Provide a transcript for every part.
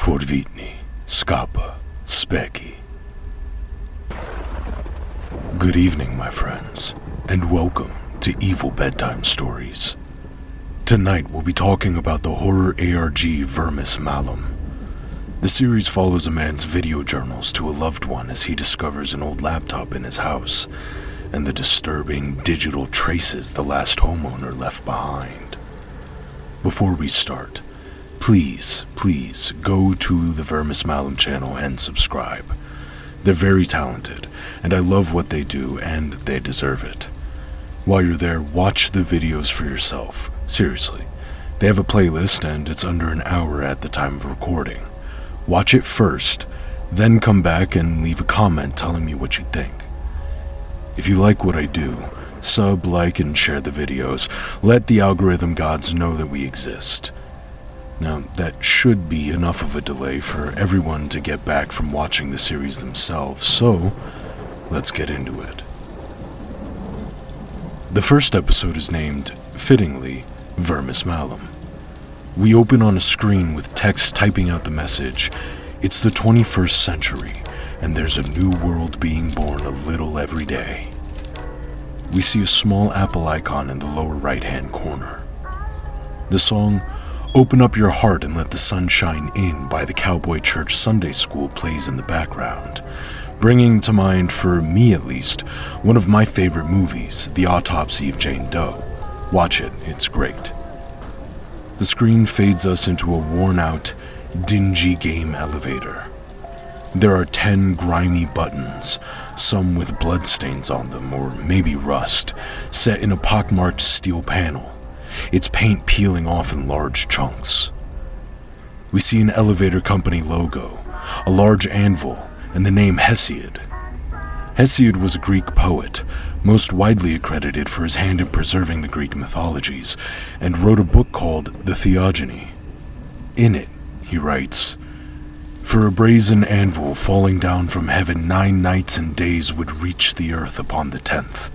Forvitni, Scapa, Speki. Good evening, my friends, and welcome to Evil Bedtime Stories. Tonight we'll be talking about the horror ARG Vermis Malum. The series follows a man's video journals to a loved one as he discovers an old laptop in his house and the disturbing digital traces the last homeowner left behind. Before we start, please go to the Vermis Malum channel and subscribe. They're very talented, and I love what they do, and they deserve it. While you're there, watch the videos for yourself. Seriously. They have a playlist, and it's under an hour at the time of recording. Watch it first, then come back and leave a comment telling me what you think. If you like what I do, sub, like, and share the videos. Let the algorithm gods know that we exist. Now, that should be enough of a delay for everyone to get back from watching the series themselves, so let's get into it. The first episode is named, fittingly, Vermis Malum. We open on a screen with text typing out the message, "It's the 21st century, and there's a new world being born a little every day." We see a small Apple icon in the lower right-hand corner. The song, "Open Up Your Heart and Let the Sun Shine In" by the Cowboy Church Sunday School plays in the background, bringing to mind, for me at least, one of my favorite movies, The Autopsy of Jane Doe. Watch it, it's great. The screen fades us into a worn-out, dingy game elevator. There are 10 grimy buttons, some with bloodstains on them, or maybe rust, set in a pockmarked steel panel, its paint peeling off in large chunks. We see an elevator company logo, a large anvil, and the name Hesiod. Hesiod was a Greek poet, most widely accredited for his hand in preserving the Greek mythologies, and wrote a book called The Theogony. In it, he writes, "For a brazen anvil falling down from heaven 9 nights and days would reach the earth upon the 10th.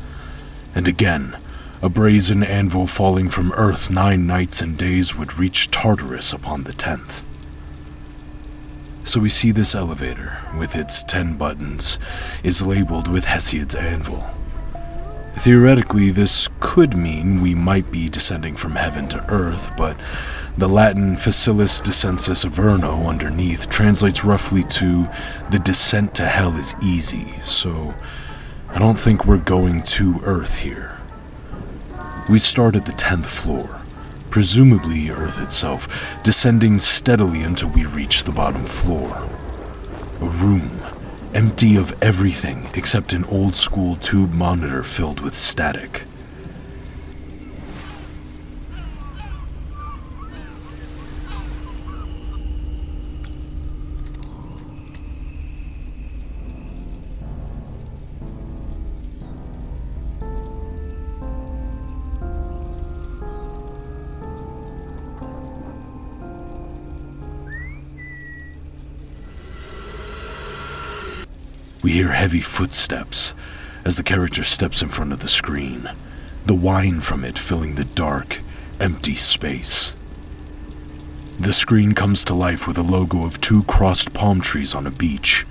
And again, a brazen anvil falling from earth 9 nights and days would reach Tartarus upon the 10th. So we see this elevator, with its 10 buttons, is labeled with Hesiod's anvil. Theoretically, this could mean we might be descending from heaven to earth, but the Latin facilis descensus averno underneath translates roughly to "the descent to hell is easy," so I don't think we're going to earth here. We start at the 10th floor, presumably Earth itself, descending steadily until we reach the bottom floor. A room, empty of everything except an old-school tube monitor filled with static. We hear heavy footsteps as the character steps in front of the screen, the whine from it filling the dark, empty space. The screen comes to life with a logo of 2 crossed palm trees on a beach,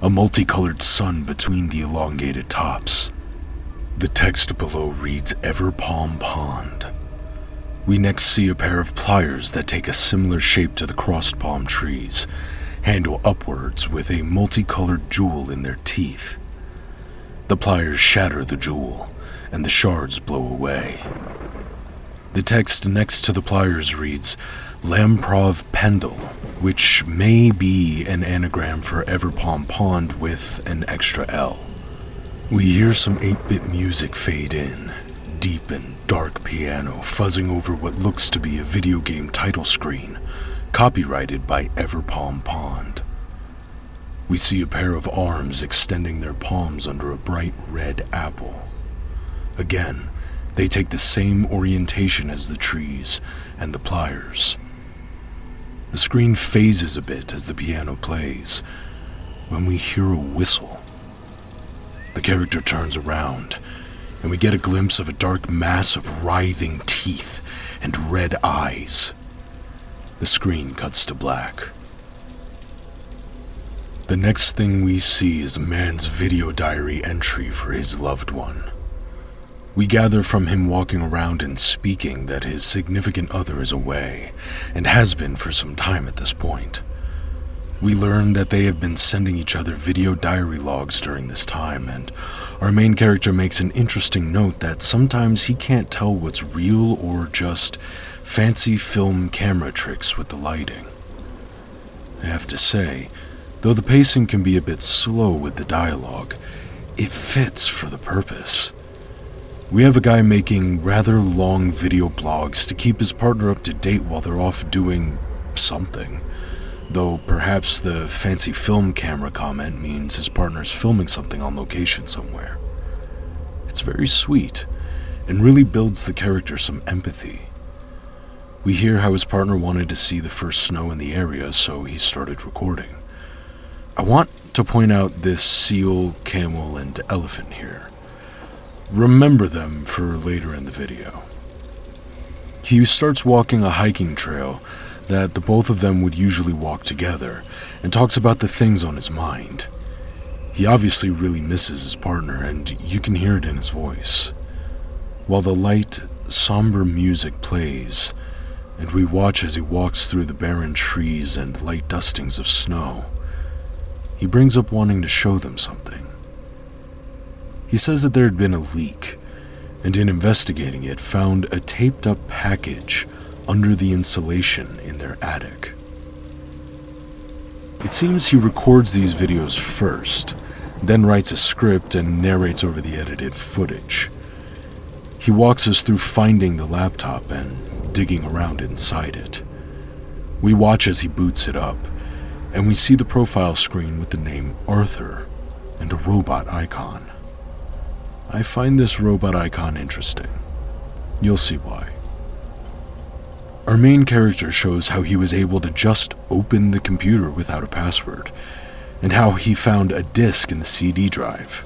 a multicolored sun between the elongated tops. The text below reads Everpalm Pond. We next see a pair of pliers that take a similar shape to the crossed palm trees, handle upwards with a multicolored jewel in their teeth. The pliers shatter the jewel, and the shards blow away. The text next to the pliers reads Lamprov Pendle, which may be an anagram for Everpalm Pond with an extra L. We hear some 8-bit music fade in, deep and dark piano fuzzing over what looks to be a video game title screen, copyrighted by Everpalm Pond. We see a pair of arms extending their palms under a bright red apple. Again, they take the same orientation as the trees and the pliers. The screen phases a bit as the piano plays, when we hear a whistle. The character turns around, and we get a glimpse of a dark mass of writhing teeth and red eyes. The screen cuts to black. The next thing we see is a man's video diary entry for his loved one. We gather from him walking around and speaking that his significant other is away, and has been for some time at this point. We learn that they have been sending each other video diary logs during this time, and our main character makes an interesting note that sometimes he can't tell what's real or just fancy film camera tricks with the lighting. I have to say, though the pacing can be a bit slow with the dialogue, it fits for the purpose. We have a guy making rather long video blogs to keep his partner up to date while they're off doing something, though perhaps the fancy film camera comment means his partner's filming something on location somewhere. It's very sweet, and really builds the character some empathy. We hear how his partner wanted to see the first snow in the area, so he started recording. I want to point out this seal, camel, and elephant here. Remember them for later in the video. He starts walking a hiking trail that the both of them would usually walk together, and talks about the things on his mind. He obviously really misses his partner, and you can hear it in his voice. While the light, somber music plays, and we watch as he walks through the barren trees and light dustings of snow, he brings up wanting to show them something. He says that there had been a leak, and in investigating it, found a taped-up package under the insulation in their attic. It seems he records these videos first, then writes a script and narrates over the edited footage. He walks us through finding the laptop and digging around inside it. We watch as he boots it up, and we see the profile screen with the name Arthur and a robot icon. I find this robot icon interesting. You'll see why. Our main character shows how he was able to just open the computer without a password, and how he found a disk in the CD drive.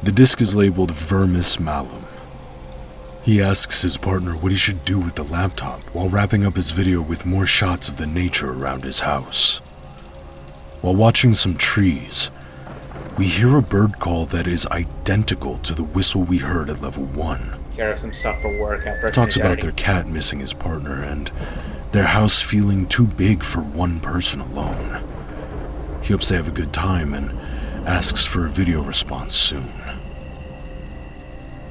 The disk is labeled Vermis Malum. He asks his partner what he should do with the laptop while wrapping up his video with more shots of the nature around his house. While watching some trees, we hear a bird call that is identical to the whistle we heard at level 1. Care of some stuff for work after It talks about their cat missing his partner and their house feeling too big for one person alone. He hopes they have a good time and asks for a video response soon.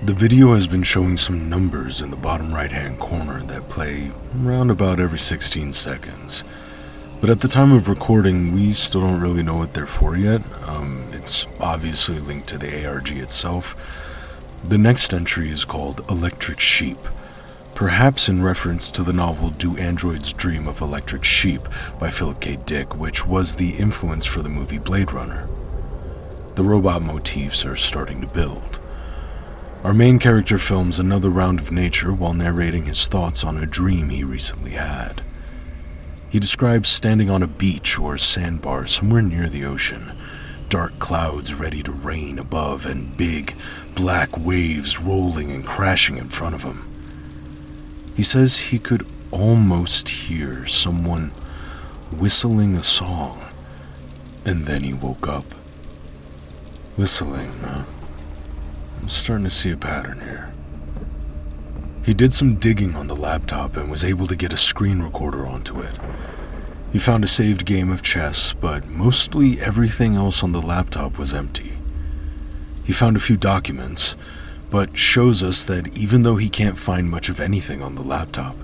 The video has been showing some numbers in the bottom right-hand corner that play around about every 16 seconds. But at the time of recording, we still don't really know what they're for yet. It's obviously linked to the ARG itself. The next entry is called Electric Sheep, perhaps in reference to the novel Do Androids Dream of Electric Sheep by Philip K. Dick, which was the influence for the movie Blade Runner. The robot motifs are starting to build. Our main character films another round of nature while narrating his thoughts on a dream he recently had. He describes standing on a beach or sandbar somewhere near the ocean, dark clouds ready to rain above and big, black waves rolling and crashing in front of him. He says he could almost hear someone whistling a song, and then he woke up. Whistling, huh? I'm starting to see a pattern here. He did some digging on the laptop and was able to get a screen recorder onto it. He found a saved game of chess, but mostly everything else on the laptop was empty. He found a few documents, but shows us that even though he can't find much of anything on the laptop,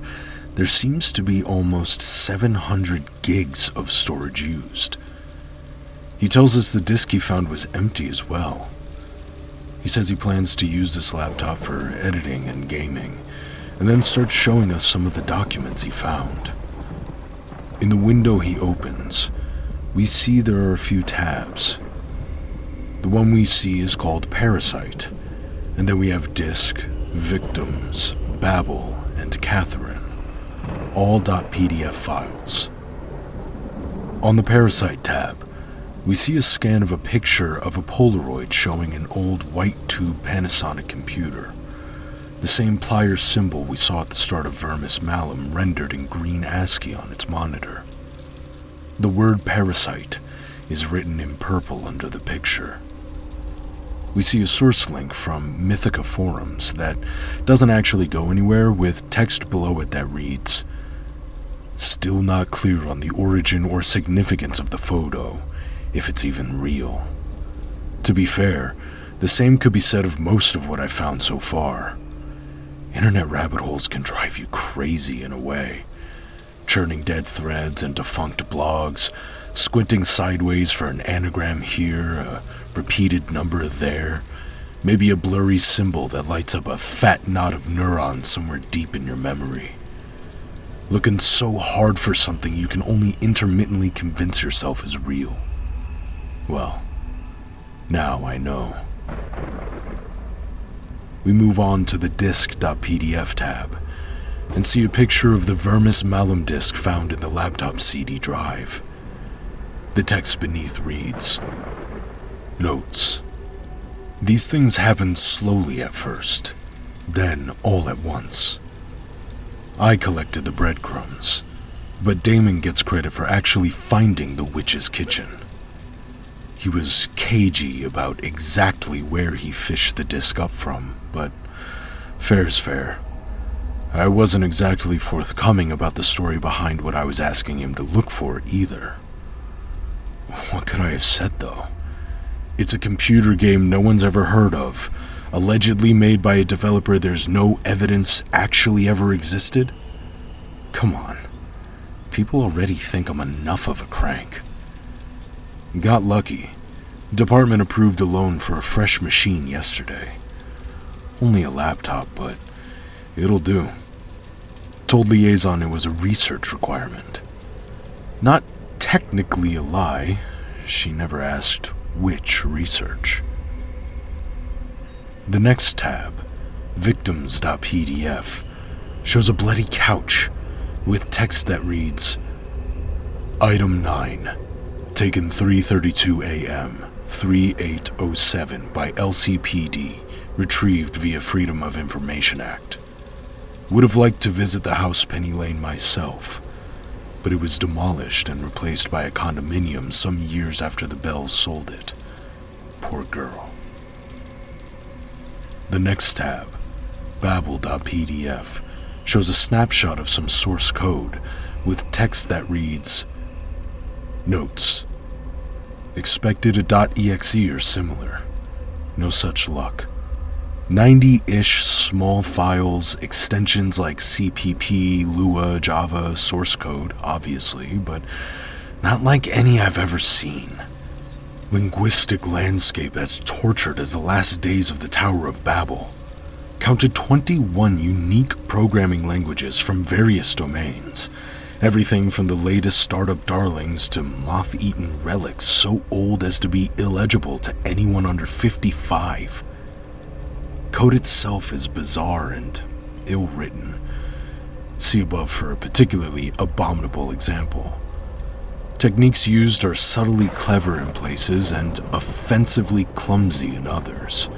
there seems to be almost 700 gigs of storage used. He tells us the disk he found was empty as well. He says he plans to use this laptop for editing and gaming, and then starts showing us some of the documents he found. In the window he opens, we see there are a few tabs. The one we see is called Parasite, and then we have Disk, Victims, Babel, and Catherine, all .pdf files. On the Parasite tab, we see a scan of a picture of a Polaroid showing an old white tube Panasonic computer, the same plier symbol we saw at the start of Vermis Malum rendered in green ASCII on its monitor. The word parasite is written in purple under the picture. We see a source link from Mythica forums that doesn't actually go anywhere, with text below it that reads, "Still not clear on the origin or significance of the photo, if it's even real." To be fair, the same could be said of most of what I've found so far. Internet rabbit holes can drive you crazy in a way. Churning dead threads and defunct blogs, squinting sideways for an anagram here, a repeated number there, maybe a blurry symbol that lights up a fat knot of neurons somewhere deep in your memory. Looking so hard for something you can only intermittently convince yourself is real. Well, now I know. We move on to the disc.pdf tab and see a picture of the Vermis Malum disc found in the laptop CD drive. The text beneath reads, "Notes. These things happen slowly at first, then all at once. I collected the breadcrumbs, but Damon gets credit for actually finding the witch's kitchen. He was cagey about exactly where he fished the disc up from, but fair's fair. I wasn't exactly forthcoming about the story behind what I was asking him to look for either. What could I have said, though? It's a computer game no one's ever heard of, allegedly made by a developer there's no evidence actually ever existed? Come on. People already think I'm enough of a crank. Got lucky. Department approved a loan for a fresh machine yesterday. Only a laptop, but it'll do. Told Liaison it was a research requirement. Not technically a lie. She never asked which research. The next tab, victims.pdf, shows a bloody couch with text that reads, "Item 9, taken 3:32 a.m., 3807 by LCPD, retrieved via Freedom of Information Act. Would have liked to visit the house Penny Lane myself, but it was demolished and replaced by a condominium some years after the Bells sold it. Poor girl." The next tab, babel.pdf, shows a snapshot of some source code with text that reads, "Notes. Expected a .exe or similar. No such luck. 90-ish small files, extensions like CPP, Lua, Java, source code, obviously, but not like any I've ever seen. Linguistic landscape as tortured as the last days of the Tower of Babel. Counted 21 unique programming languages from various domains. Everything from the latest startup darlings to moth-eaten relics so old as to be illegible to anyone under 55. Code itself is bizarre and ill-written. See above for a particularly abominable example. Techniques used are subtly clever in places and offensively clumsy in others.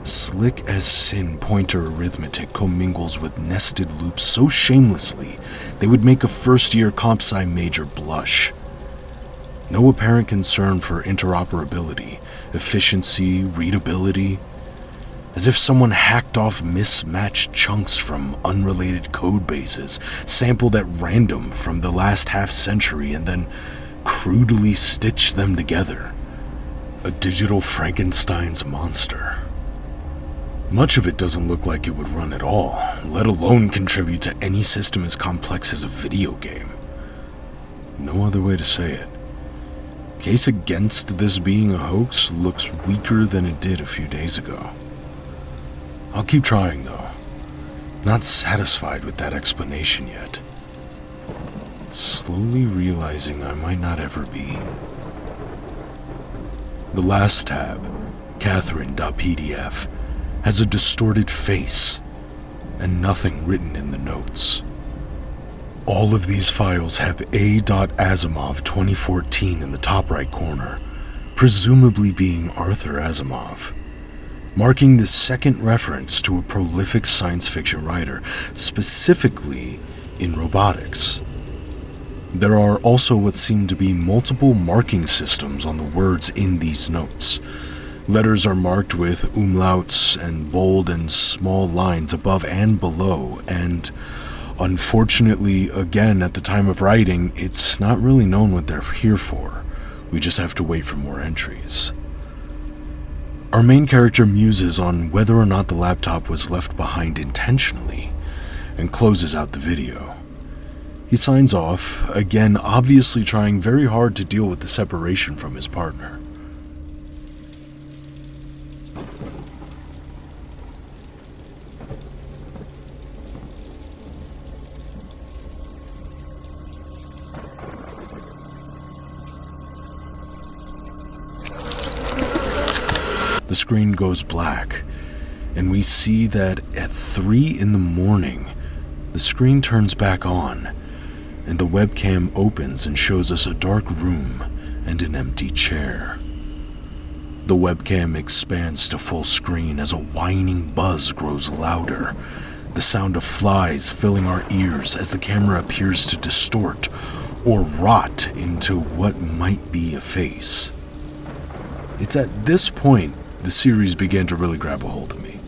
Slick as sin pointer arithmetic commingles with nested loops so shamelessly they would make a first-year comp sci major blush. No apparent concern for interoperability, efficiency, readability. As if someone hacked off mismatched chunks from unrelated code bases, sampled at random from the last half-century, and then crudely stitched them together. A digital Frankenstein's monster. Much of it doesn't look like it would run at all, let alone contribute to any system as complex as a video game. No other way to say it. Case against this being a hoax looks weaker than it did a few days ago. I'll keep trying, though. Not satisfied with that explanation yet. Slowly realizing I might not ever be. The last tab, Catherine.pdf, has a distorted face and nothing written in the notes. All of these files have A.Asimov 2014 in the top right corner, presumably being Arthur Asimov, marking the second reference to a prolific science fiction writer, specifically in robotics. There are also what seem to be multiple marking systems on the words in these notes. Letters are marked with umlauts and bold and small lines above and below, and unfortunately, again, at the time of writing, it's not really known what they're here for. We just have to wait for more entries. Our main character muses on whether or not the laptop was left behind intentionally, and closes out the video. He signs off, again obviously trying very hard to deal with the separation from his partner. The screen goes black, and we see that at 3 in the morning, the screen turns back on, and the webcam opens and shows us a dark room and an empty chair. The webcam expands to full screen as a whining buzz grows louder, the sound of flies filling our ears as the camera appears to distort or rot into what might be a face. It's at this point the series began to really grab a hold of me.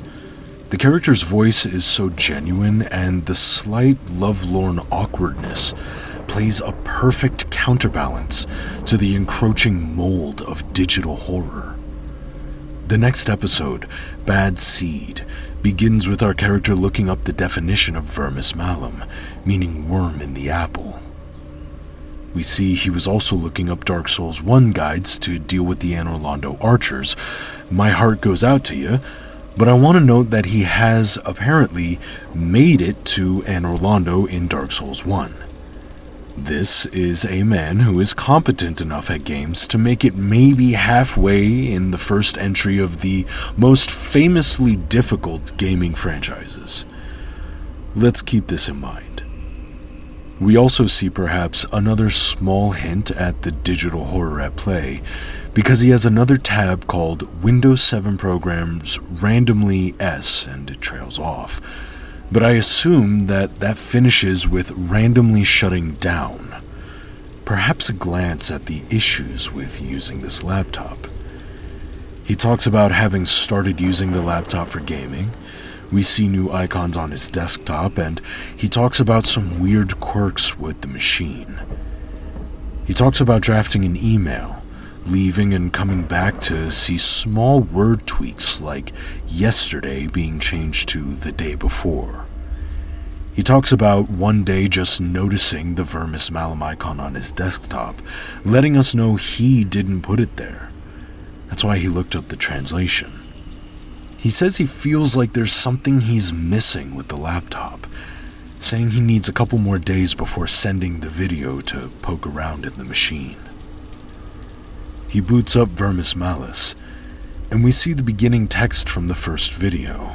The character's voice is so genuine, and the slight lovelorn awkwardness plays a perfect counterbalance to the encroaching mold of digital horror. The next episode, Bad Seed, begins with our character looking up the definition of Vermis Malum, meaning worm in the apple. We see he was also looking up Dark Souls 1 guides to deal with the Anor Londo archers. My heart goes out to you, but I want to note that he has apparently made it to Anor Londo in Dark Souls 1. This is a man who is competent enough at games to make it maybe halfway in the first entry of the most famously difficult gaming franchises. Let's keep this in mind. We also see perhaps another small hint at the digital horror at play, because he has another tab called Windows 7 Programs Randomly S, and it trails off. But I assume that finishes with randomly shutting down. Perhaps a glance at the issues with using this laptop. He talks about having started using the laptop for gaming. We see new icons on his desktop, and he talks about some weird quirks with the machine. He talks about drafting an email, leaving and coming back to see small word tweaks like yesterday being changed to the day before. He talks about one day just noticing the Vermis Malum icon on his desktop, letting us know he didn't put it there. That's why he looked up the translation. He says he feels like there's something he's missing with the laptop, saying he needs a couple more days before sending the video to poke around in the machine. He boots up Vermis Malum, and we see the beginning text from the first video.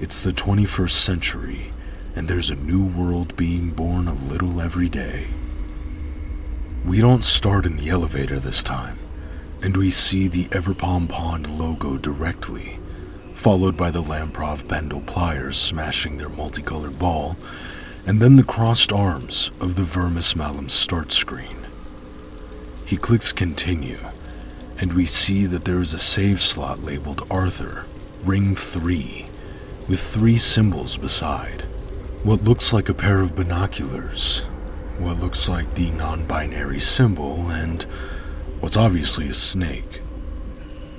It's the 21st century, and there's a new world being born a little every day. We don't start in the elevator this time, and we see the Everpalm Pond logo directly, followed by the Lamprov Pendle pliers smashing their multicolored ball, and then the crossed arms of the Vermis Malum start screen. He clicks continue, and we see that there is a save slot labeled Arthur, Ring 3, with 3 symbols beside. What looks like a pair of binoculars, what looks like the non-binary symbol, and what's obviously a snake.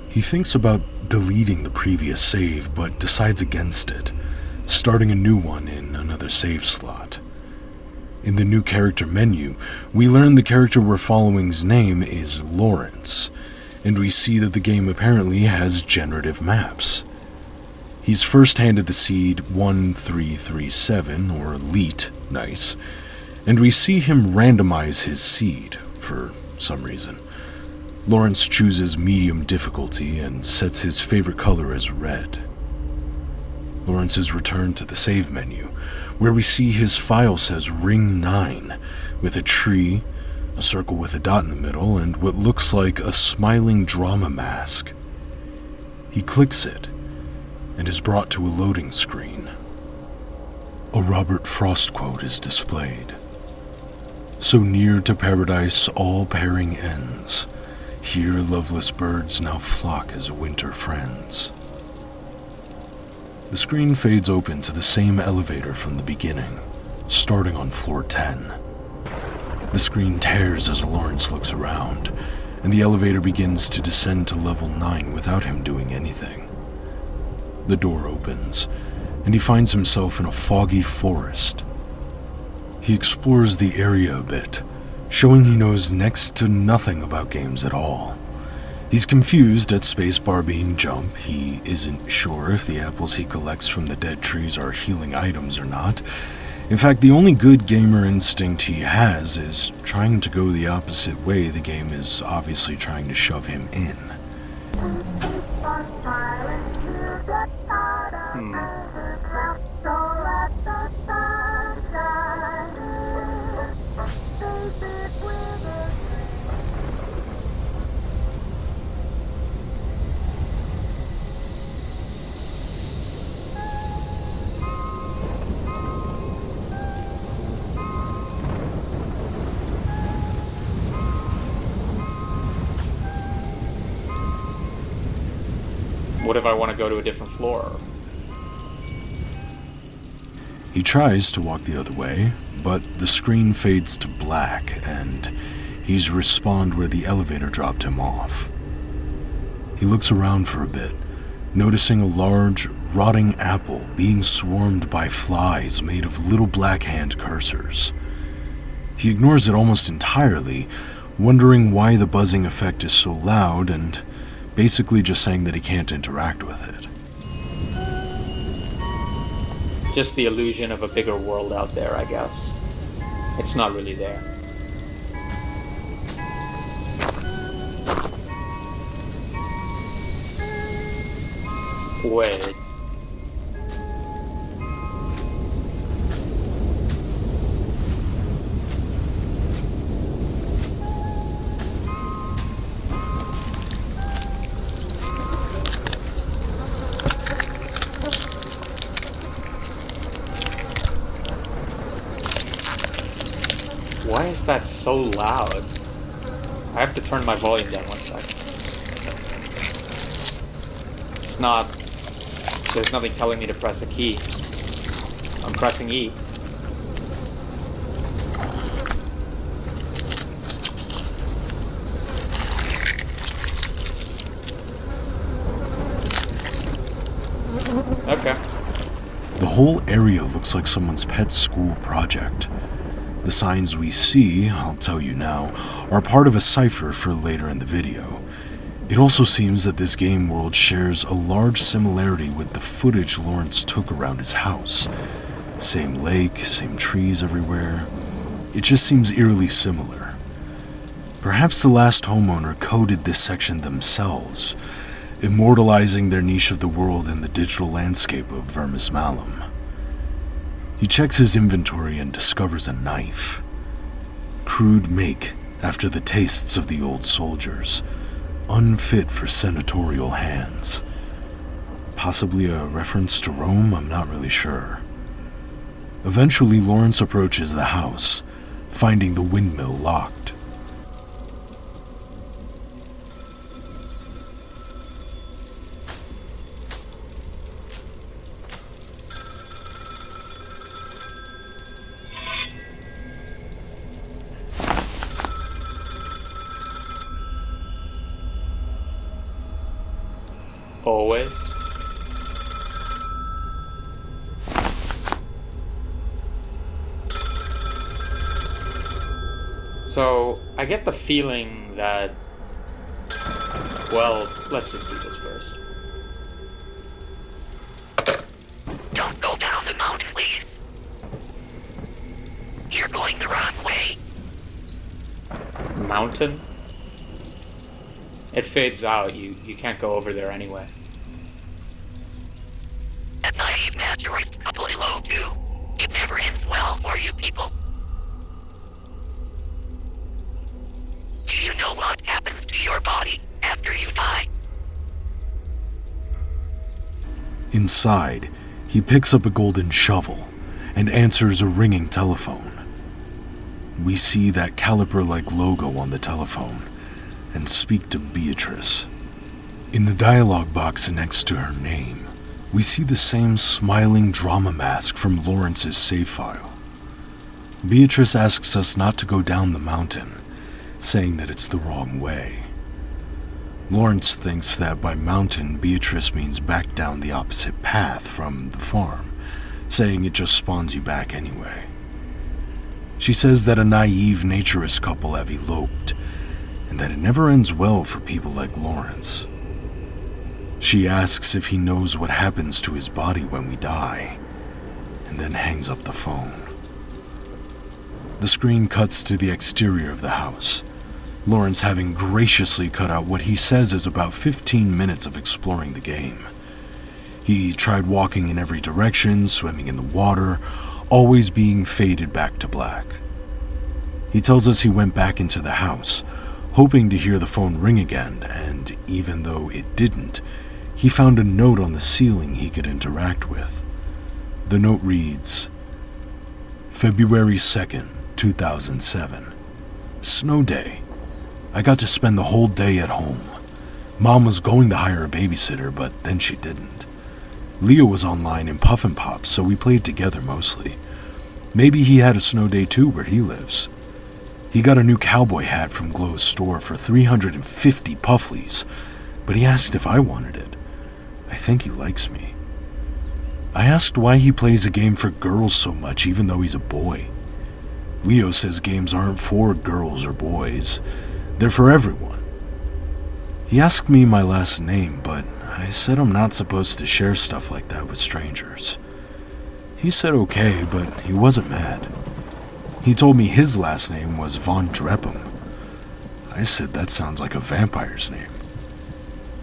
He thinks about deleting the previous save, but decides against it, starting a new one in another save slot. In the new character menu, we learn the character we're following's name is Lawrence, and we see that the game apparently has generative maps. He's first handed the seed 1337, or LEET, nice, and we see him randomize his seed, for some reason. Lawrence chooses medium difficulty and sets his favorite color as red. Lawrence is returned to the save menu, where we see his file says Ring 9, with a tree, a circle with a dot in the middle, and what looks like a smiling drama mask. He clicks it, and is brought to a loading screen. A Robert Frost quote is displayed. So near to paradise all pairing ends. Here loveless birds now flock as winter friends. The screen fades open to the same elevator from the beginning, starting on floor 10. The screen tears as Lawrence looks around, and the elevator begins to descend to level 9 without him doing anything. The door opens, and he finds himself in a foggy forest. He explores the area a bit, showing he knows next to nothing about games at all. He's confused at spacebar being jump. He isn't sure if the apples he collects from the dead trees are healing items or not. In fact, the only good gamer instinct he has is trying to go the opposite way the game is obviously trying to shove him in. What if I want to go to a different floor? He tries to walk the other way, but the screen fades to black and he's respawned where the elevator dropped him off. He looks around for a bit, noticing a large, rotting apple being swarmed by flies made of little black hand cursors. He ignores it almost entirely, wondering why the buzzing effect is so loud and basically just saying that he can't interact with it. Just the illusion of a bigger world out there, I guess. It's not really there. Wait. Why is that so loud? I have to turn my volume down 1 second. It's not... There's nothing telling me to press a key. I'm pressing E. Okay. The whole area looks like someone's pet school project. The signs we see, I'll tell you now, are part of a cipher for later in the video. It also seems that this game world shares a large similarity with the footage Lawrence took around his house. Same lake, same trees everywhere. It just seems eerily similar. Perhaps the last homeowner coded this section themselves, immortalizing their niche of the world in the digital landscape of Vermis Malum. He checks his inventory and discovers a knife. Crude make after the tastes of the old soldiers, unfit for senatorial hands. Possibly a reference to Rome, I'm not really sure. Eventually, Lawrence approaches the house, finding the windmill locked. Always. So, I get the feeling that... Well, let's just do this first. Don't go down the mountain, please. You're going the wrong way. Mountain? It fades out. You can't go over there anyway. That naive master's doubly low, too. It never ends well for you people. Do you know what happens to your body after you die? Inside, he picks up a golden shovel and answers a ringing telephone. we see that caliper-like logo on the telephone and speak to Beatrice. In the dialogue box next to her name, we see the same smiling drama mask from Lawrence's save file. Beatrice asks us not to go down the mountain, saying that it's the wrong way. Lawrence thinks that by mountain, Beatrice means back down the opposite path from the farm, saying it just spawns you back anyway. She says that a naive naturist couple have eloped, and that it never ends well for people like Lawrence. She asks if he knows what happens to his body when we die, and then hangs up the phone. The screen cuts to the exterior of the house, Lawrence having graciously cut out what he says is about 15 minutes of exploring the game. He tried walking in every direction, swimming in the water, always being faded back to black. He tells us he went back into the house, hoping to hear the phone ring again, and even though it didn't, he found a note on the ceiling he could interact with. The note reads, February 2nd, 2007. Snow day. I got to spend the whole day at home. Mom was going to hire a babysitter, but then she didn't. Leo was online in Puff and Pops, so we played together mostly. Maybe he had a snow day too where he lives. He got a new cowboy hat from Glow's store for 350 pufflies, but he asked if I wanted it. I think he likes me. I asked why he plays a game for girls so much even though he's a boy. Leo says games aren't for girls or boys. They're for everyone. He asked me my last name, but I said I'm not supposed to share stuff like that with strangers. He said okay, but he wasn't mad. He told me his last name was Von Drepham. I said that sounds like a vampire's name.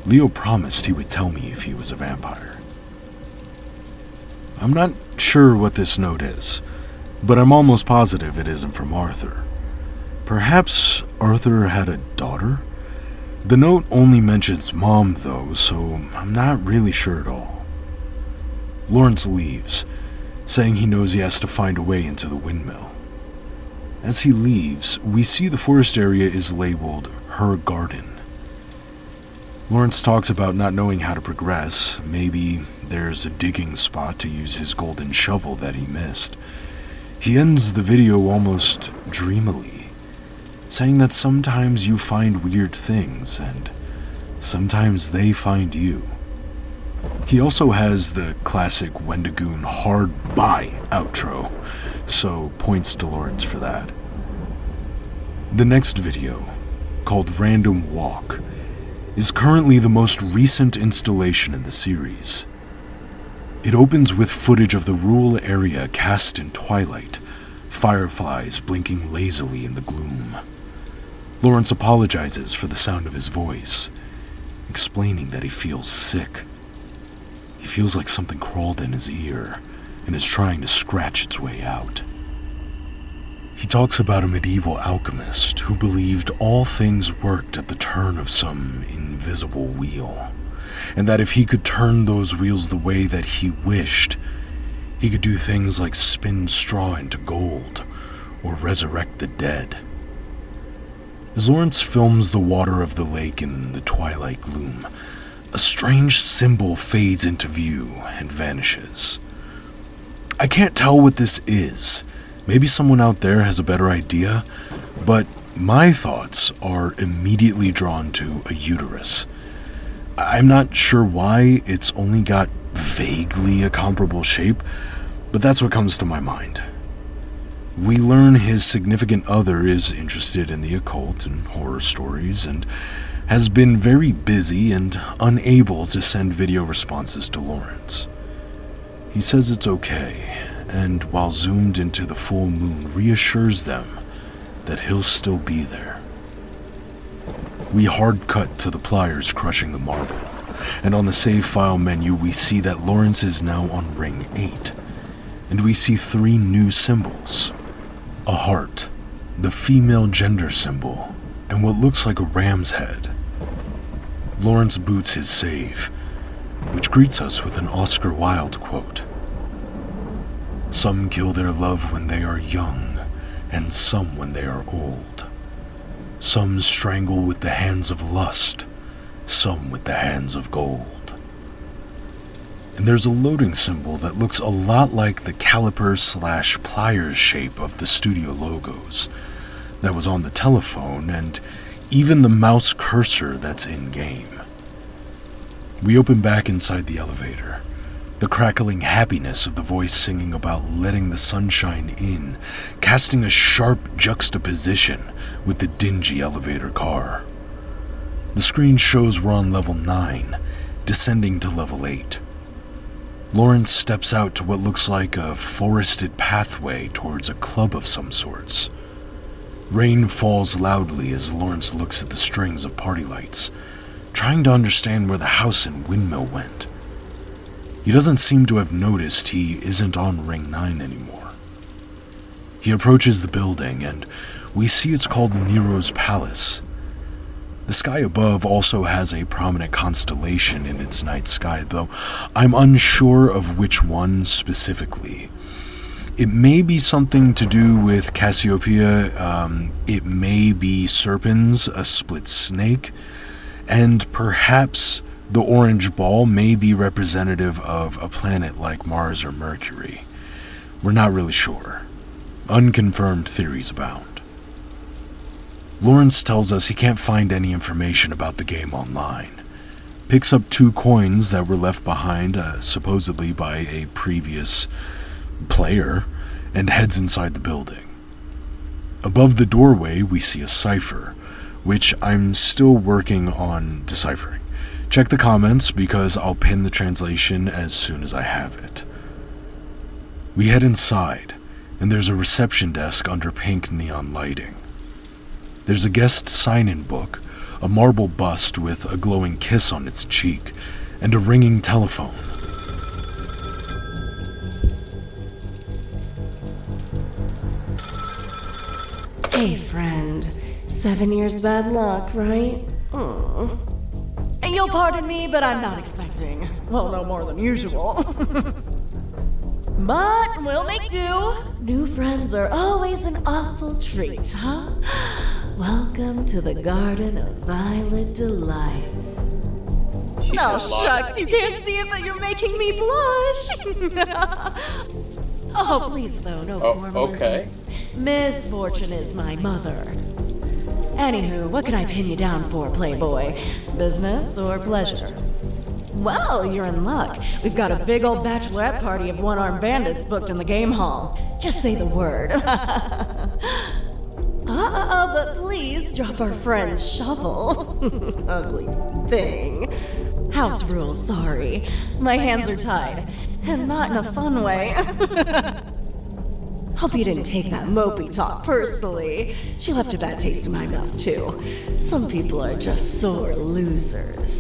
Leo promised he would tell me if he was a vampire. I'm not sure what this note is, but I'm almost positive it isn't from Arthur. Perhaps Arthur had a daughter? The note only mentions Mom, though, so I'm not really sure at all. Lawrence leaves, saying he knows he has to find a way into the windmill. As he leaves, we see the forest area is labeled her garden. Lawrence talks about not knowing how to progress. Maybe there's a digging spot to use his golden shovel that he missed. He ends the video almost dreamily, saying that sometimes you find weird things and sometimes they find you. He also has the classic Wendigoon hard bye outro, so points to Lawrence for that. The next video, called Random Walk, is currently the most recent installation in the series. It opens with footage of the rural area cast in twilight, fireflies blinking lazily in the gloom. Lawrence apologizes for the sound of his voice, explaining that he feels sick. He feels like something crawled in his ear and is trying to scratch its way out. He talks about a medieval alchemist who believed all things worked at the turn of some invisible wheel, and that if he could turn those wheels the way that he wished, he could do things like spin straw into gold or resurrect the dead. As Lawrence films the water of the lake in the twilight gloom, a strange symbol fades into view and vanishes. I can't tell what this is. Maybe someone out there has a better idea, but my thoughts are immediately drawn to a uterus. I'm not sure why it's only got vaguely a comparable shape, but that's what comes to my mind. We learn his significant other is interested in the occult and horror stories and has been very busy and unable to send video responses to Lawrence. He says it's okay, and while zoomed into the full moon, reassures them that he'll still be there. We hard cut to the pliers crushing the marble, and on the save file menu we see that Lawrence is now on ring 8, and we see 3 new symbols. A heart, the female gender symbol, and what looks like a ram's head. Lawrence boots his save, which greets us with an Oscar Wilde quote. Some kill their love when they are young, and some when they are old. Some strangle with the hands of lust, some with the hands of gold. And there's a loading symbol that looks a lot like the caliper/pliers shape of the studio logos that was on the telephone, and even the mouse cursor that's in-game. We open back inside the elevator, the crackling happiness of the voice singing about letting the sunshine in, casting a sharp juxtaposition with the dingy elevator car. The screen shows we're on level 9, descending to level 8. Lawrence steps out to what looks like a forested pathway towards a club of some sorts. Rain falls loudly as Lawrence looks at the strings of party lights, trying to understand where the house and windmill went. He doesn't seem to have noticed he isn't on Ring 9 anymore. He approaches the building, and we see it's called Nero's Palace. The sky above also has a prominent constellation in its night sky, though I'm unsure of which one specifically. It may be something to do with Cassiopeia, it may be Serpens, a split snake, and perhaps the orange ball may be representative of a planet like Mars or Mercury. We're not really sure. Unconfirmed theories abound. Lawrence tells us he can't find any information about the game online. Picks up 2 coins that were left behind, supposedly by a previous player, and heads inside the building. Above the doorway, we see a cipher, which I'm still working on deciphering. Check the comments because I'll pin the translation as soon as I have it. We head inside, and there's a reception desk under pink neon lighting. There's a guest sign-in book, a marble bust with a glowing kiss on its cheek, and a ringing telephone. Hey, friend. 7 years bad luck, right? And you'll pardon me, but I'm not expecting, well, no more than usual. But we'll make do. New friends are always an awful treat, huh? Welcome to the Garden of Violet Delight. She's Oh, alive. shucks, you can't see it, but you're making me blush. Oh, please, though, no formalism. Okay. Misfortune is my mother. Anywho, what can I pin you down for, Playboy? Business or pleasure? Well, you're in luck. We've got a big old bachelorette party of one-armed bandits booked in the game hall. Just say the word. But please drop our friend's shovel. Ugly thing. House rules, sorry. My hands are tied. And not in a fun way. Hope you didn't take that mopey talk personally. She left a bad taste in my mouth, too. Some people are just sore losers.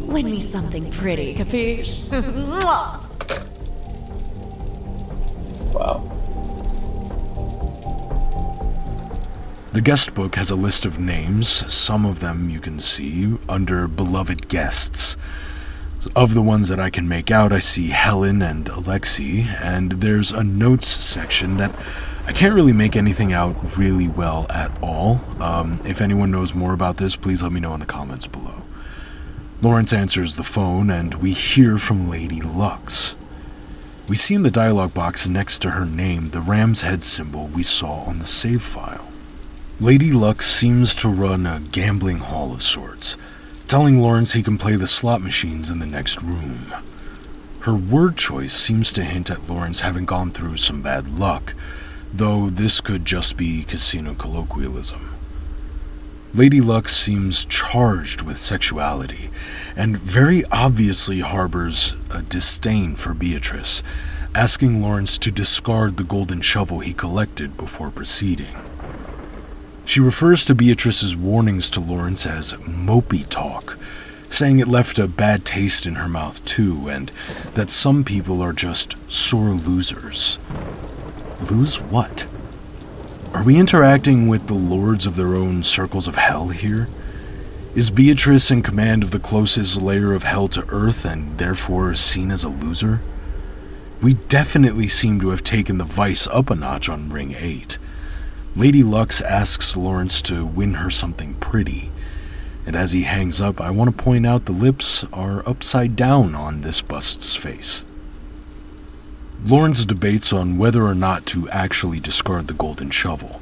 Win me something pretty, capiche? Mwah! Wow. The guest book has a list of names, some of them you can see under beloved guests. Of the ones that I can make out, I see Helen and Alexei, and there's a notes section that I can't really make anything out really well at all. If anyone knows more about this, please let me know in the comments below. Lawrence answers the phone, and we hear from Lady Lux. We see in the dialogue box next to her name the ram's head symbol we saw on the save file. Lady Lux seems to run a gambling hall of sorts, telling Lawrence he can play the slot machines in the next room. Her word choice seems to hint at Lawrence having gone through some bad luck, though this could just be casino colloquialism. Lady Lux seems charged with sexuality, and very obviously harbors a disdain for Beatrice, asking Lawrence to discard the golden shovel he collected before proceeding. She refers to Beatrice's warnings to Lawrence as mopey talk, saying it left a bad taste in her mouth too, and that some people are just sore losers. Lose what? Are we interacting with the lords of their own circles of hell here? Is Beatrice in command of the closest layer of hell to earth and therefore seen as a loser? We definitely seem to have taken the vice up a notch on Ring 8. Lady Lux asks Lawrence to win her something pretty, and as he hangs up, I want to point out the lips are upside down on this bust's face. Lawrence debates on whether or not to actually discard the golden shovel,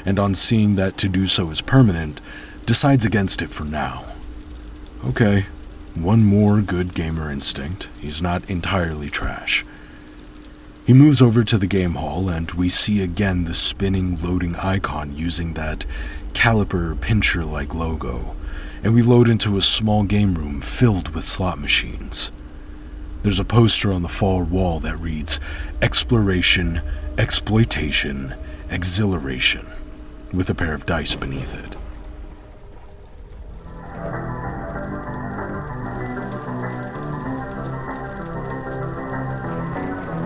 and on seeing that to do so is permanent, decides against it for now. Okay, one more good gamer instinct. He's not entirely trash. He moves over to the game hall, and we see again the spinning loading icon using that caliper pincher-like logo, and we load into a small game room filled with slot machines. There's a poster on the far wall that reads, Exploration, Exploitation, Exhilaration, with a pair of dice beneath it.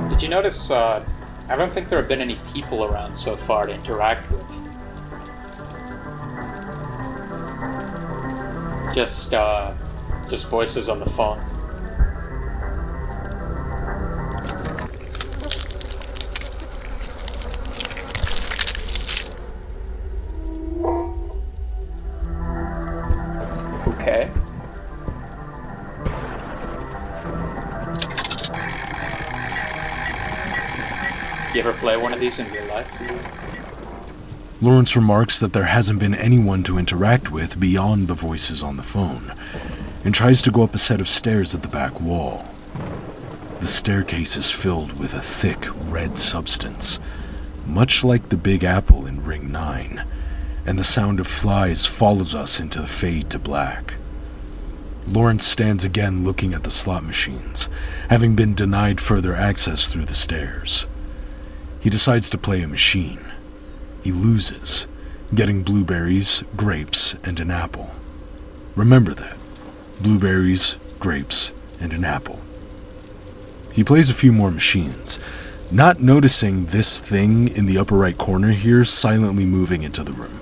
Did you notice, I don't think there have been any people around so far to interact with. Just voices on the phone. Okay. You ever play one of these in real life? Lawrence remarks that there hasn't been anyone to interact with beyond the voices on the phone, and tries to go up a set of stairs at the back wall. The staircase is filled with a thick, red substance, much like the Big Apple in Ring 9, and the sound of flies follows us into the fade to black. Lawrence stands again looking at the slot machines, having been denied further access through the stairs. He decides to play a machine. He loses, getting blueberries, grapes, and an apple. Remember that. Blueberries, grapes, and an apple. He plays a few more machines, not noticing this thing in the upper right corner here silently moving into the room.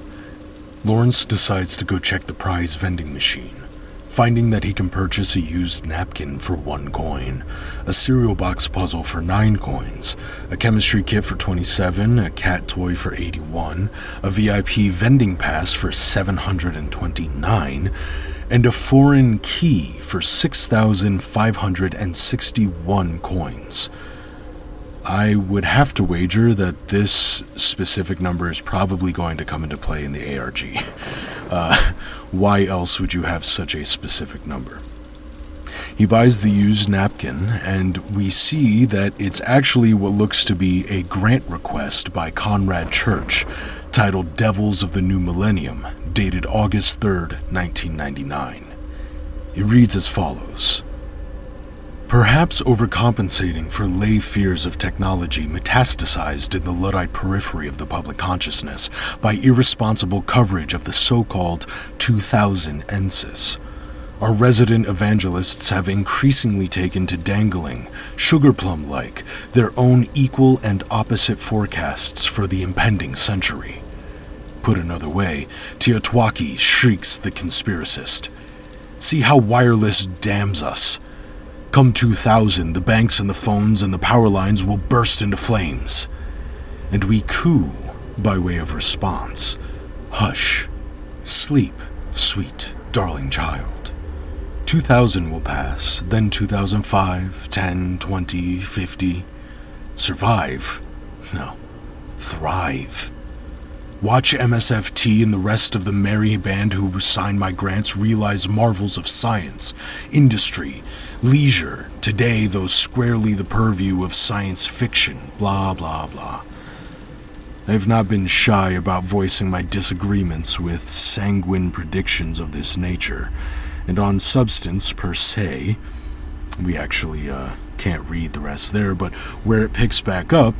Lawrence decides to go check the prize vending machine, finding that he can purchase a used napkin for 1 coin, a cereal box puzzle for 9 coins, a chemistry kit for 27, a cat toy for 81, a VIP vending pass for 729, and a foreign key for 6,561 coins. I would have to wager that this specific number is probably going to come into play in the ARG. Why else would you have such a specific number? He buys the used napkin, and we see that it's actually what looks to be a grant request by Conrad Church, titled Devils of the New Millennium, dated August 3rd, 1999. It reads as follows. Perhaps overcompensating for lay fears of technology metastasized in the Luddite periphery of the public consciousness by irresponsible coverage of the so-called 2000 ENSIS, our resident evangelists have increasingly taken to dangling, sugar plum-like, their own equal and opposite forecasts for the impending century. Put another way, Teotihuacan shrieks the conspiracist. See how wireless damns us. Come 2000, the banks and the phones and the power lines will burst into flames. And we coo by way of response. Hush. Sleep, sweet, darling child. 2000 will pass, then 2005, 10, 20, 50. Survive? No. Thrive. Watch MSFT and the rest of the merry band who sign my grants realize marvels of science, industry, leisure, today those squarely the purview of science fiction, blah blah blah. I have not been shy about voicing my disagreements with sanguine predictions of this nature, and on substance per se, we actually can't read the rest there, but where it picks back up,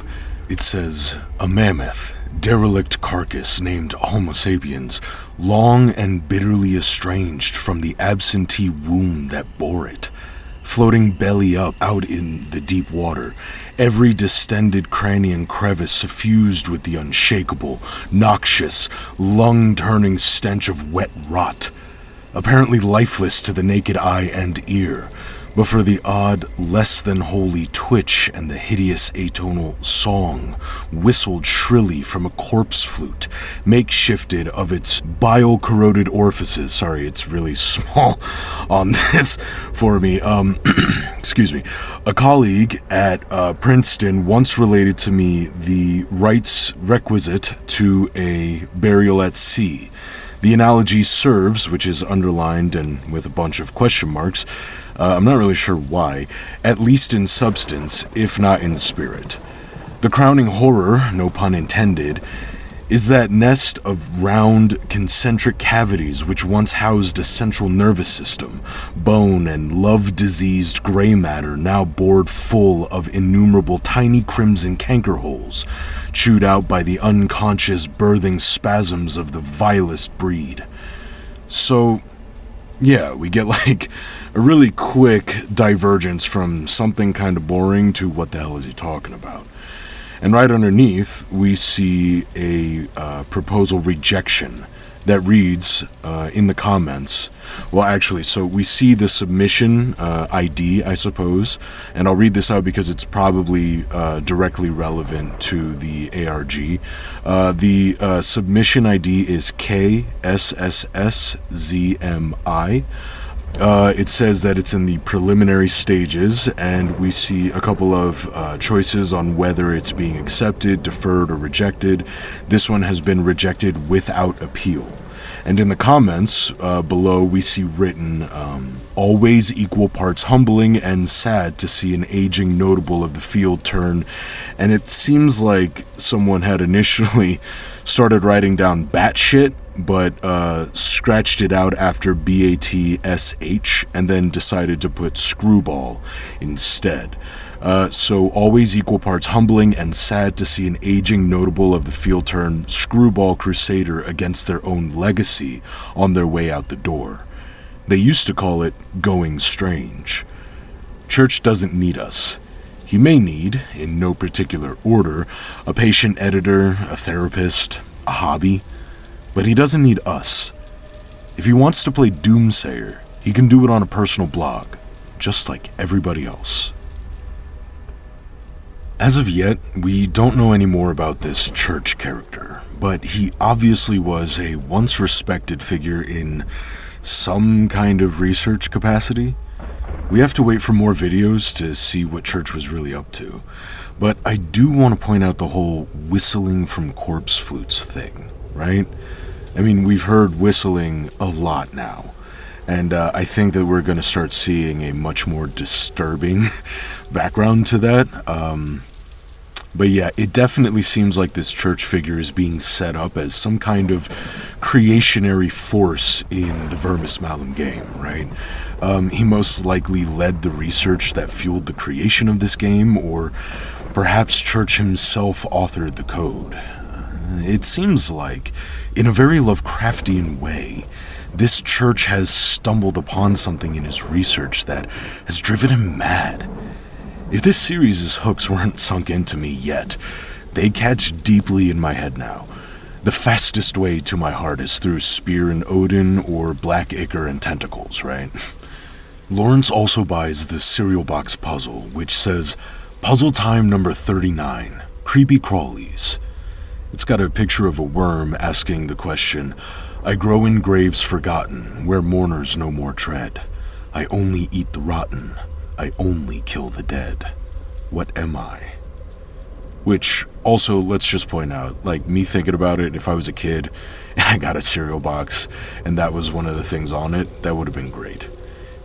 it says, a mammoth, derelict carcass named Homo sapiens, long and bitterly estranged from the absentee womb that bore it, floating belly up out in the deep water, every distended cranian crevice suffused with the unshakable, noxious, lung-turning stench of wet rot, apparently lifeless to the naked eye and ear, but for the odd, less-than-holy twitch and the hideous atonal song whistled shrilly from a corpse flute, makeshifted of its bile-corroded orifices. Sorry, it's really small on this for me. Excuse me. A colleague at Princeton once related to me the rites requisite to a burial at sea. The analogy serves, which is underlined and with a bunch of question marks, I'm not really sure why, at least in substance, if not in spirit. The crowning horror, no pun intended, is that nest of round, concentric cavities which once housed a central nervous system, bone and love-diseased gray matter now bored full of innumerable tiny crimson canker holes, chewed out by the unconscious birthing spasms of the vilest breed. So, yeah, we get like a really quick divergence from something kind of boring to what the hell is he talking about. And right underneath, we see a proposal rejection that reads in the comments. Well, actually, so we see the submission ID, I suppose, and I'll read this out because it's probably directly relevant to the ARG. The submission ID is KSSSZMI. It says that it's in the preliminary stages, and we see a couple of choices on whether it's being accepted, deferred, or rejected. This one has been rejected without appeal. And in the comments below, we see written, always equal parts humbling and sad to see an aging notable of the field turn. And it seems like someone had initially started writing down batshit, but scratched it out after BATSH and then decided to put screwball instead. So always equal parts humbling and sad to see an aging notable of the field turn screwball crusader against their own legacy on their way out the door. They used to call it going strange. Church doesn't need us. He may need, in no particular order, a patient editor, a therapist, a hobby, but he doesn't need us. If he wants to play Doomsayer, he can do it on a personal blog, just like everybody else. As of yet, we don't know any more about this church character, but he obviously was a once respected figure in some kind of research capacity. We have to wait for more videos to see what Church was really up to, but I do want to point out the whole whistling from corpse flutes thing, right? I mean, we've heard whistling a lot now, and I think that we're going to start seeing a much more disturbing background to that. But yeah, it definitely seems like this church figure is being set up as some kind of creationary force in the Vermis Malum game, right? He most likely led the research that fueled the creation of this game, or perhaps Church himself authored the code. It seems like, in a very Lovecraftian way, this Church has stumbled upon something in his research that has driven him mad. If this series' hooks weren't sunk into me yet, they catch deeply in my head now. The fastest way to my heart is through Spear and Odin or Black Ichor and Tentacles, right? Lawrence also buys the cereal box puzzle, which says, Puzzle Time number 39, Creepy Crawlies. It's got a picture of a worm asking the question, I grow in graves forgotten, where mourners no more tread. I only eat the rotten. I only kill the dead. What am I? Which, also, let's just point out, like, me thinking about it, if I was a kid and I got a cereal box and that was one of the things on it, that would have been great.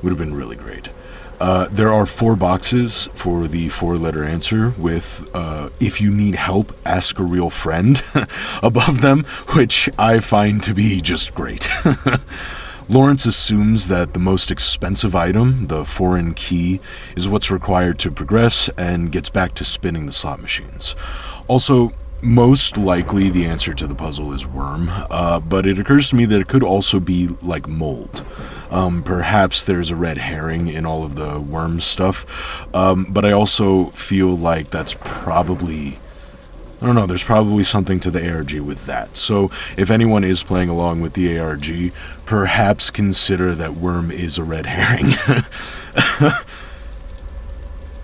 Would have been really great. There are 4 boxes for the 4-letter answer with, if you need help, ask a real friend above them, which I find to be just great. Lawrence assumes that the most expensive item, the foreign key, is what's required to progress and gets back to spinning the slot machines. Also, most likely the answer to the puzzle is worm, but it occurs to me that it could also be like mold. Perhaps there's a red herring in all of the worm stuff, but I also feel like that's probably... I don't know, there's probably something to the ARG with that. So if anyone is playing along with the ARG, perhaps consider that worm is a red herring.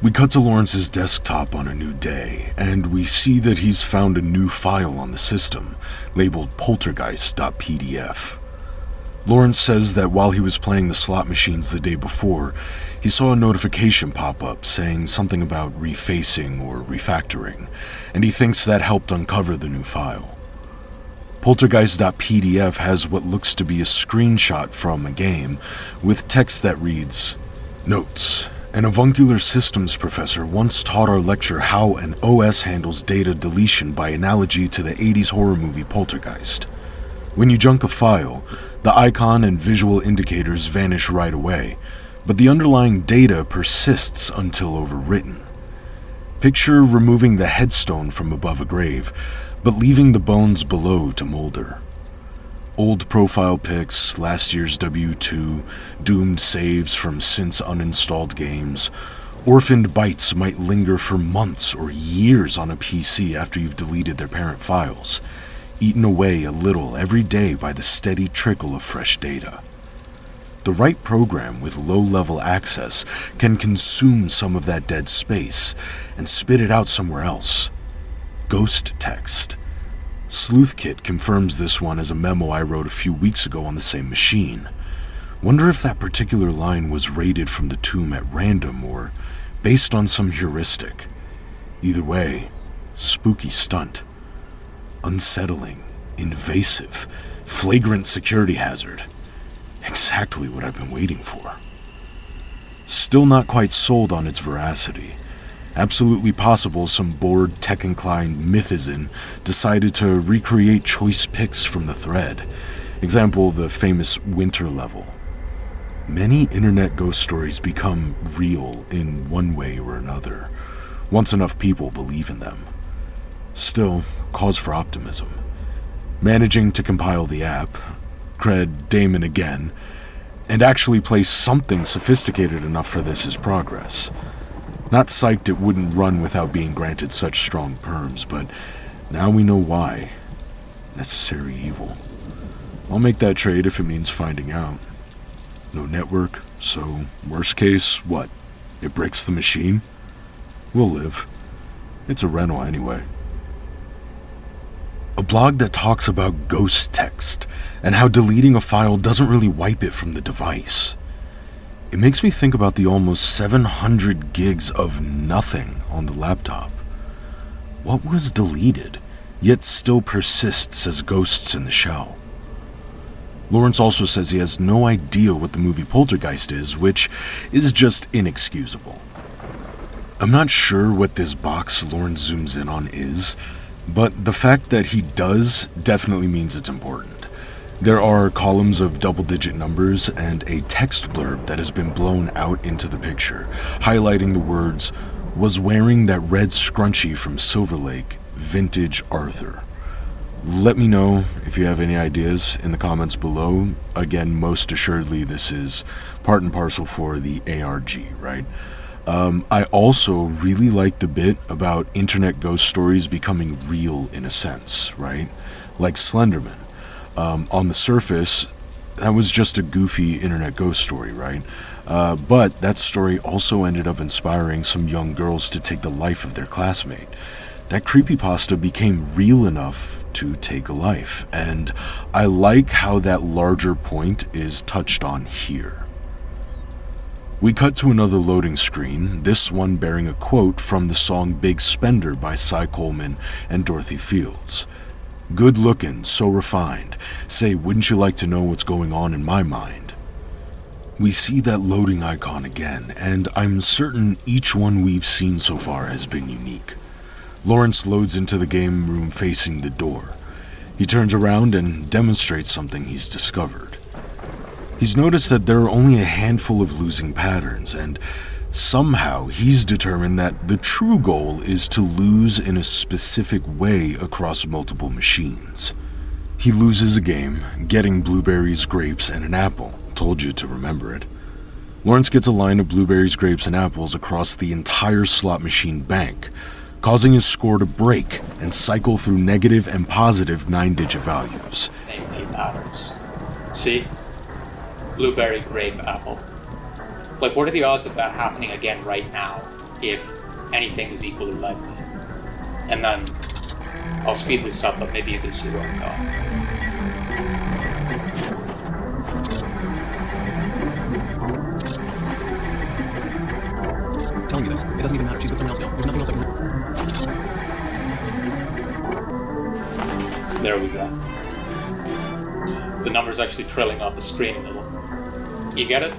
We cut to Lawrence's desktop on a new day, and we see that he's found a new file on the system, labeled poltergeist.pdf. Lawrence says that while he was playing the slot machines the day before, he saw a notification pop up saying something about refacing or refactoring, and he thinks that helped uncover the new file. Poltergeist.pdf has what looks to be a screenshot from a game with text that reads, "Notes. An avuncular systems professor once taught our lecture how an OS handles data deletion by analogy to the 80s horror movie Poltergeist. When you junk a file, the icon and visual indicators vanish right away, but the underlying data persists until overwritten. Picture removing the headstone from above a grave, but leaving the bones below to molder. Old profile pics, last year's W2, doomed saves from since uninstalled games. Orphaned bytes might linger for months or years on a PC after you've deleted their parent files, eaten away a little every day by the steady trickle of fresh data. The right program with low-level access can consume some of that dead space and spit it out somewhere else. Ghost text. SleuthKit confirms this one as a memo I wrote a few weeks ago on the same machine. Wonder if that particular line was raided from the tomb at random or based on some heuristic. Either way, spooky stunt. Unsettling, invasive, flagrant security hazard. Exactly what I've been waiting for. Still not quite sold on its veracity. Absolutely possible some bored, tech-inclined mythizen decided to recreate choice pics from the thread. Example, the famous winter level. Many internet ghost stories become real in one way or another, once enough people believe in them. Still, cause for optimism. Managing to compile the app, cred Damon again, and actually place something sophisticated enough for this is progress. Not psyched it wouldn't run without being granted such strong perms, but now we know why. Necessary evil. I'll make that trade if it means finding out. No network, so worst case, what? It breaks the machine? We'll live. It's a rental anyway. A blog that talks about ghost text and how deleting a file doesn't really wipe it from the device. It makes me think about the almost 700 gigs of nothing on the laptop. What was deleted, yet still persists as ghosts in the shell? Lawrence also says he has no idea what the movie Poltergeist is, which is just inexcusable. I'm not sure what this box Lawrence zooms in on is, but the fact that he does definitely means it's important. There are columns of double-digit numbers and a text blurb that has been blown out into the picture, highlighting the words, "Was wearing that red scrunchie from Silver Lake, vintage Arthur." Let me know if you have any ideas in the comments below. Again, most assuredly this is part and parcel for the ARG, right? I also really like the bit about internet ghost stories becoming real in a sense, right? Like Slenderman. On the surface, that was just a goofy internet ghost story, right? But that story also ended up inspiring some young girls to take the life of their classmate. That creepypasta became real enough to take a life, and I like how that larger point is touched on here. We cut to another loading screen, this one bearing a quote from the song Big Spender by Cy Coleman and Dorothy Fields. "Good looking, so refined. Say, wouldn't you like to know what's going on in my mind?" We see that loading icon again, and I'm certain each one we've seen so far has been unique. Lawrence loads into the game room facing the door. He turns around and demonstrates something he's discovered. He's noticed that there are only a handful of losing patterns, and somehow he's determined that the true goal is to lose in a specific way across multiple machines. He loses a game, getting blueberries, grapes, and an apple. Told you to remember it. Lawrence gets a line of blueberries, grapes, and apples across the entire slot machine bank, causing his score to break and cycle through negative and positive 9-digit values. Same key patterns. See? Blueberry, grape, apple. Like, what are the odds of that happening again right now, if anything is equally likely? And then I'll speed this up, but maybe you can see where I'm going. Telling you this. It doesn't even matter. She's with someone else now. There's nothing else I can do. There we go. The number's actually trailing off the screen a little. You get it?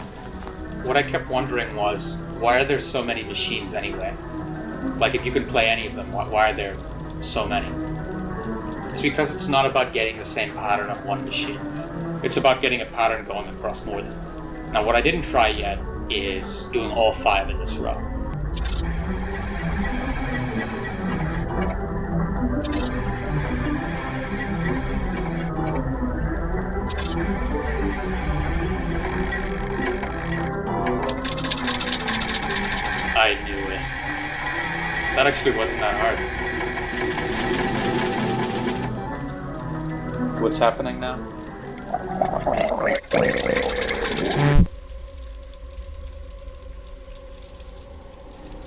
What I kept wondering was, why are there so many machines anyway? Like, if you can play any of them, why are there so many? It's because it's not about getting the same pattern of one machine. It's about getting a pattern going across more than one. Now, what I didn't try yet is doing all 5 in this row. I knew it. That actually wasn't that hard. What's happening now?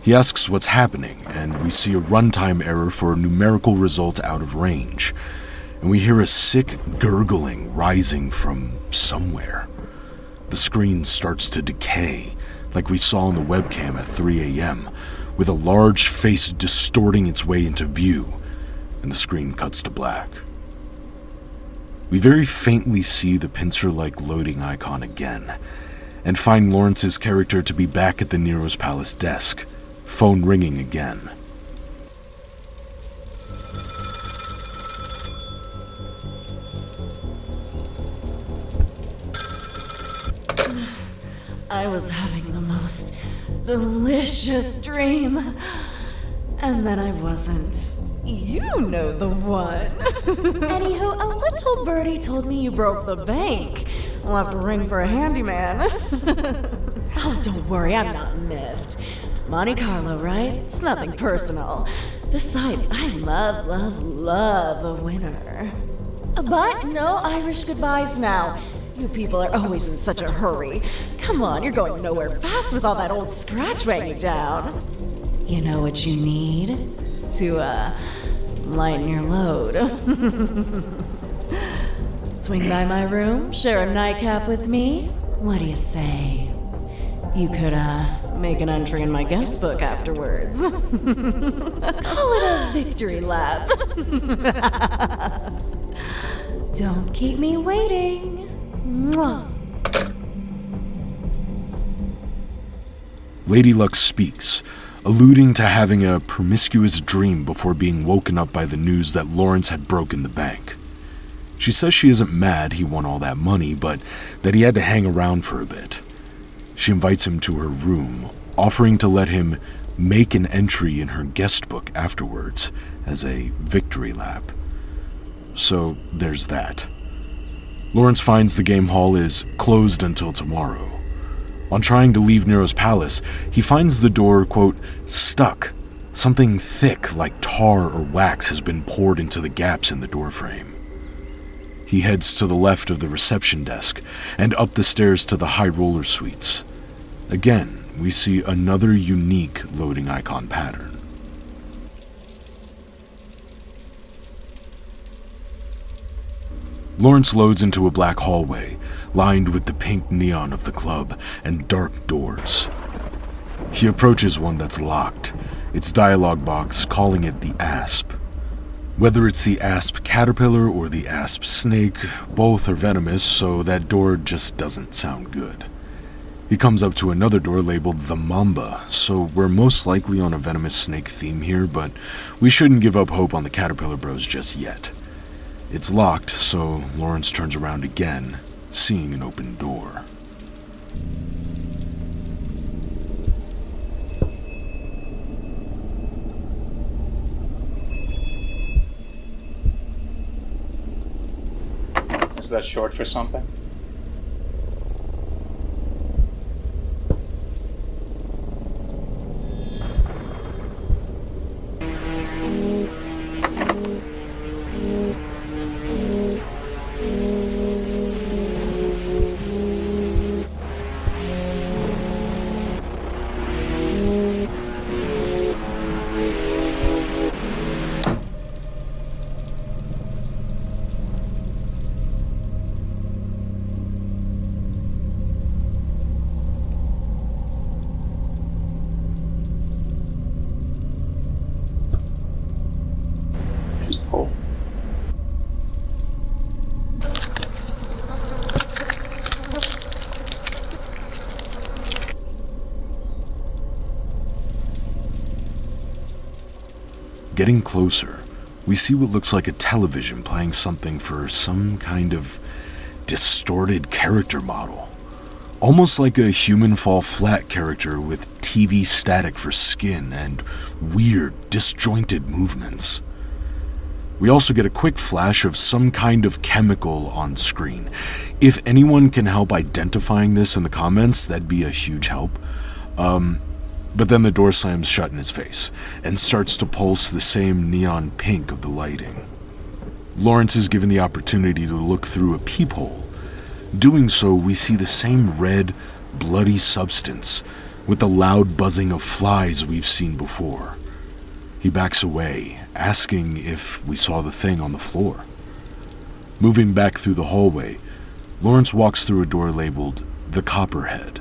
He asks what's happening, and we see a runtime error for a numerical result out of range, and we hear a sick gurgling rising from somewhere. The screen starts to decay, like we saw on the webcam at 3 a.m., with a large face distorting its way into view, and the screen cuts to black. We very faintly see the pincer-like loading icon again, and find Lawrence's character to be back at the Nero's Palace desk, phone ringing again. I was having the most delicious dream. And then I wasn't. You know the one. Anywho, a little birdie told me you broke the bank. I'll have to ring for a handyman. Oh, don't worry, I'm not miffed. Monte Carlo, right? It's nothing personal. Besides, I love a winner. But no Irish goodbyes now. You people are always in such a hurry. Come on, you're going nowhere fast with all that old scratch weighing you down. You know what you need? To, lighten your load. Swing by my room, share a nightcap with me? What do you say? You could, make an entry in my guest book afterwards. Call it a victory lap. Don't keep me waiting. Mwah. Lady Luck speaks, alluding to having a promiscuous dream before being woken up by the news that Lawrence had broken the bank. She says she isn't mad he won all that money, but that he had to hang around for a bit. She invites him to her room, offering to let him make an entry in her guest book afterwards as a victory lap. So there's that. Lawrence finds the game hall is closed until tomorrow. On trying to leave Nero's palace, he finds the door, quote, stuck. Something thick like tar or wax has been poured into the gaps in the doorframe. He heads to the left of the reception desk and up the stairs to the high roller suites. Again, we see another unique loading icon pattern. Lawrence loads into a black hallway, lined with the pink neon of the club and dark doors. He approaches one that's locked, its dialogue box calling it the Asp. Whether it's the Asp caterpillar or the Asp snake, both are venomous, so that door just doesn't sound good. He comes up to another door labeled the Mamba, so we're most likely on a venomous snake theme here, but we shouldn't give up hope on the Caterpillar Bros just yet. It's locked, so Lawrence turns around again, seeing an open door. Is that short for something? Getting closer, we see what looks like a television playing something for some kind of distorted character model. Almost like a human fall flat character with TV static for skin and weird, disjointed movements. We also get a quick flash of some kind of chemical on screen. If anyone can help identifying this in the comments, that'd be a huge help. But then the door slams shut in his face and starts to pulse the same neon pink of the lighting. Lawrence is given the opportunity to look through a peephole. Doing so, we see the same red, bloody substance with the loud buzzing of flies we've seen before. He backs away, asking if we saw the thing on the floor. Moving back through the hallway, Lawrence walks through a door labeled the Copperhead.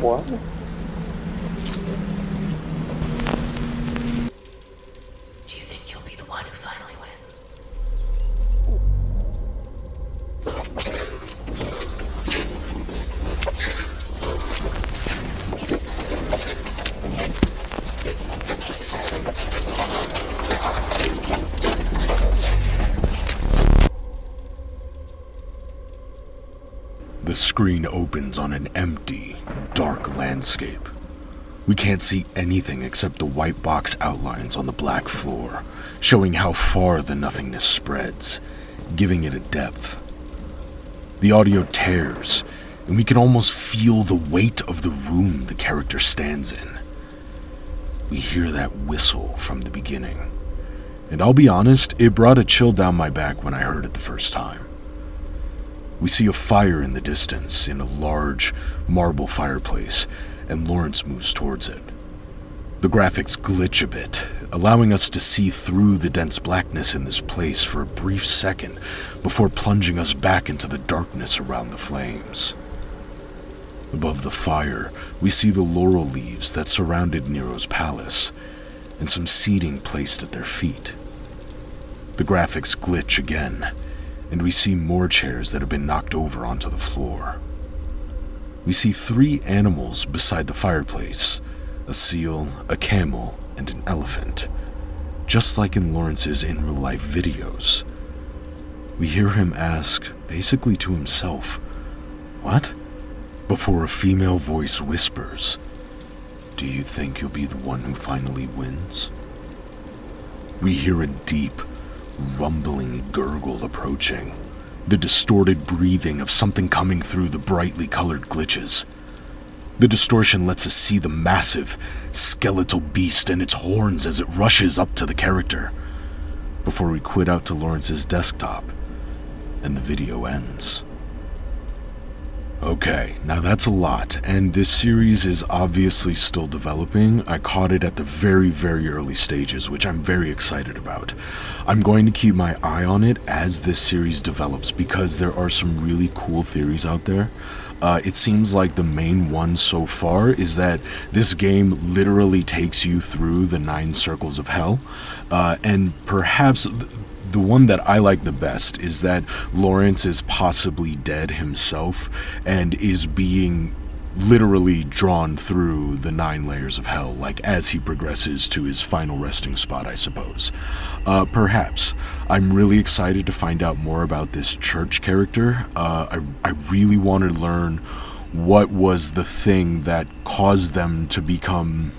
What? Do you think you'll be the one who finally wins? The screen opens on an empty, dark landscape. We can't see anything except the white box outlines on the black floor, showing how far the nothingness spreads, giving it a depth. The audio tears, and we can almost feel the weight of the room the character stands in. We hear that whistle from the beginning, and I'll be honest, it brought a chill down my back when I heard it the first time. We see a fire in the distance in a large marble fireplace, and Lawrence moves towards it. The graphics glitch a bit, allowing us to see through the dense blackness in this place for a brief second before plunging us back into the darkness around the flames. Above the fire, we see the laurel leaves that surrounded Nero's palace, and some seating placed at their feet. The graphics glitch again, and we see more chairs that have been knocked over onto the floor. We see 3 animals beside the fireplace, a seal, a camel, and an elephant, just like in Lawrence's in-real-life videos. We hear him ask, basically to himself, "What?" before a female voice whispers, "Do you think you'll be the one who finally wins?" We hear a deep, rumbling gurgle approaching, the distorted breathing of something coming through the brightly colored glitches. The distortion lets us see the massive, skeletal beast and its horns as it rushes up to the character, before we quit out to Lawrence's desktop, and the video ends. Okay, now that's a lot, and this series is obviously still developing. I caught it at the very, very early stages, which I'm very excited about. I'm going to keep my eye on it as this series develops because there are some really cool theories out there. It seems like the main one so far is that this game literally takes you through the 9 circles of hell, and perhaps the one that I like the best is that Lawrence is possibly dead himself and is being literally drawn through the 9 layers of hell, like as he progresses to his final resting spot, I suppose. Perhaps. I'm really excited to find out more about this church character. I really want to learn what was the thing that caused them to become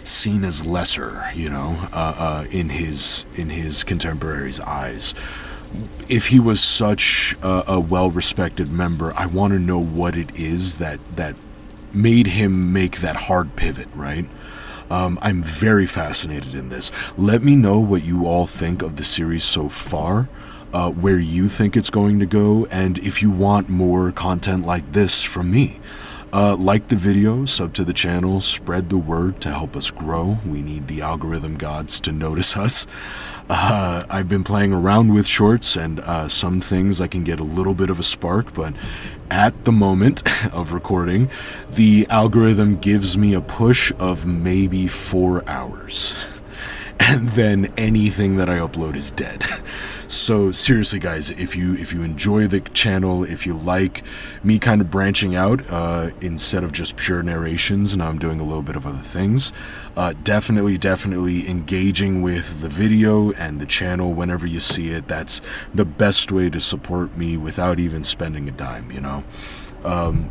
seen as lesser, in his contemporaries' eyes. If he was such a well-respected member, I want to know what it is that made him make that hard pivot, right? I'm very fascinated in this. Let me know what you all think of the series so far, where you think it's going to go, and if you want more content like this from me. Like the video, sub to the channel, spread the word to help us grow. We need the algorithm gods to notice us. I've been playing around with shorts, and some things I can get a little bit of a spark, but at the moment of recording, the algorithm gives me a push of maybe 4 hours. And then anything that I upload is dead. So seriously, guys, if you enjoy the channel, if you like me kind of branching out instead of just pure narrations, now I'm doing a little bit of other things, definitely engaging with the video and the channel whenever you see it. That's the best way to support me without even spending a dime,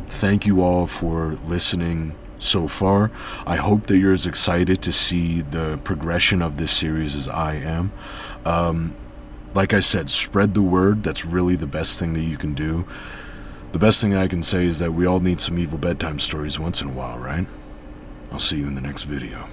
Thank you all for listening so far. I hope that you're as excited to see the progression of this series as I am. Like I said, spread the word. That's really the best thing that you can do. The best thing I can say is that we all need some evil bedtime stories once in a while, right? I'll see you in the next video.